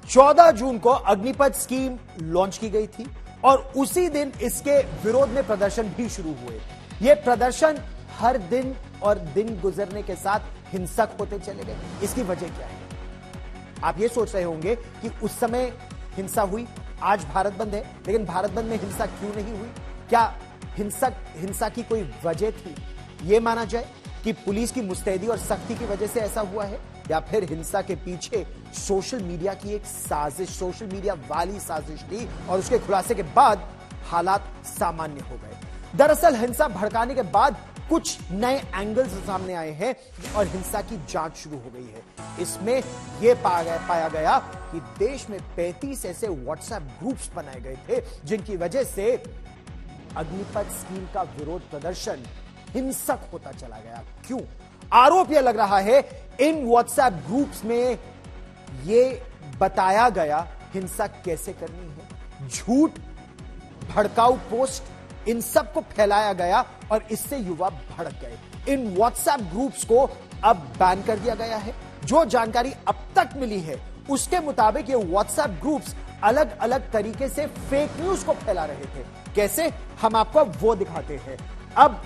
14 जून को Agnipath scheme launch की गई थी और उसी दिन इसके विरोध में प्रदर्शन भी शुरू हुए। ये प्रदर्शन हर दिन और दिन गुजरने के साथ हिंसक होते चले गए। इसकी वजह क्या है? आप ये सोच रहे होंगे कि उस समय हिंसा हुई, आज भारत बंद है, लेकिन भारत बंद में हिंसा क्यों नहीं हुई? क्या हिंसा की कोई वजह थी? यह माना जाए कि पुलिस की मुस्तैदी और सख्ती की वजह से ऐसा हुआ है, या फिर हिंसा के पीछे सोशल मीडिया की एक साजिश, सोशल मीडिया वाली साजिश थी और उसके खुलासे के बाद हालात सामान्य हो गए। दरअसल हिंसा भड़काने के बाद कुछ नए एंगल्स सामने आए हैं और हिंसा की जांच शुरू हो गई है। इसमें यह पाया गया कि देश में 35 ऐसे व्हाट्सएप ग्रुप्स बनाए गए थे जिनकी वजह से अग्निपथ स्कीम का विरोध प्रदर्शन हिंसक होता चला गया। क्यों? आरोप यह लग रहा है इन व्हाट्सएप ग्रुप्स में यह बताया गया हिंसा कैसे करनी है। झूठ, भड़काऊ पोस्ट, इन सब को फैलाया गया और इससे युवा भड़क गए। इन व्हाट्सएप ग्रुप्स को अब बैन कर दिया गया है। जो जानकारी अब तक मिली है उसके मुताबिक ये व्हाट्सएप ग्रुप्स अलग अलग तरीके से फेक न्यूज को फैला रहे थे। कैसे? हम आपको वो दिखाते हैं। अब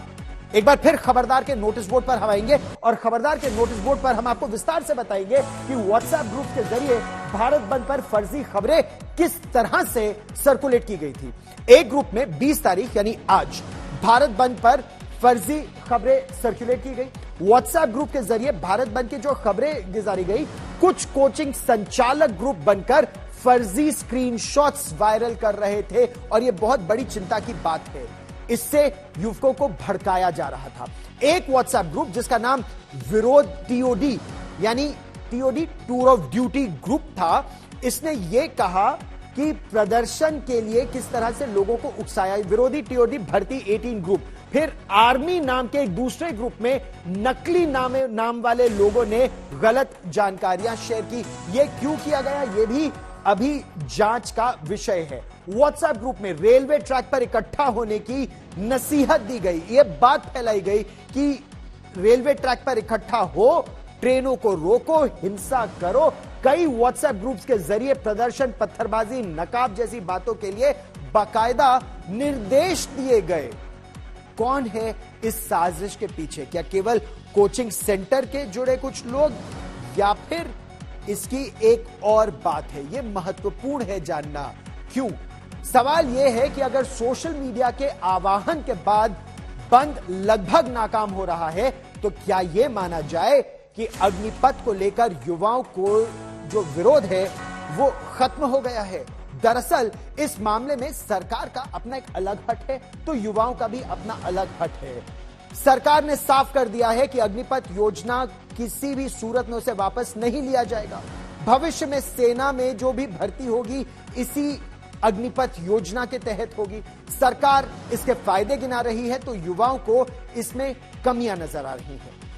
एक बार फिर खबरदार के नोटिस बोर्ड पर हम आएंगे और खबरदार के नोटिस बोर्ड पर हम आपको विस्तार से बताएंगे कि व्हाट्सएप ग्रुप के जरिए भारत बंद पर फर्जी खबरें किस तरह से सर्कुलेट की गई थी। एक ग्रुप में 20 तारीख यानी आज भारत बंद पर फर्जी खबरें सर्कुलेट की गई। व्हाट्सएप ग्रुप के जरिए भारत बंद की जो खबरें गुजारी गई, कुछ कोचिंग संचालक ग्रुप बनकर फर्जी स्क्रीनशॉट्स वायरल कर रहे थे और यह बहुत बड़ी चिंता की बात है। इससे युवकों को भड़काया जा रहा था। एक व्हाट्सएप ग्रुप जिसका नाम विरोध टीओडी यानी TOD tour of duty group था, इसने यह कहा कि प्रदर्शन के लिए किस तरह से लोगों को उकसाया। विरोधी टीओडी भर्ती 18 ग्रुप, फिर आर्मी नाम के एक दूसरे ग्रुप में नकली नाम वाले लोगों ने गलत जानकारियां शेयर की। यह क्यों किया गया, यह भी अभी जांच का विषय है। व्हाट्सएप ग्रुप में रेलवे ट्रैक पर इकट्ठा होने की नसीहत दी गई। यह बात फैलाई गई कि रेलवे ट्रैक पर इकट्ठा हो, ट्रेनों को रोको, हिंसा करो। कई व्हाट्सएप ग्रुप्स के जरिए प्रदर्शन, पत्थरबाजी, नकाब जैसी बातों के लिए बाकायदा निर्देश दिए गए। कौन है इस साजिश के पीछे? क्या केवल कोचिंग सेंटर के जुड़े कुछ लोग, या फिर इसकी एक और बात है? यह महत्वपूर्ण है जानना। क्यों? सवाल यह है कि अगर सोशल मीडिया के आह्वान के बाद बंद लगभग नाकाम हो रहा है, तो क्या यह माना जाए कि अग्निपथ को लेकर युवाओं को जो विरोध है वो खत्म हो गया है? दरअसल इस मामले में सरकार का अपना एक अलग हट है, तो युवाओं का भी अपना अलग हट है। सरकार ने साफ कर दिया है कि अग्निपथ योजना किसी भी सूरत में उसे वापस नहीं लिया जाएगा। भविष्य में सेना में जो भी भर्ती होगी इसी अग्निपथ योजना के तहत होगी। सरकार इसके फायदे गिना रही है, तो युवाओं को इसमें कमियां नजर आ रही हैं।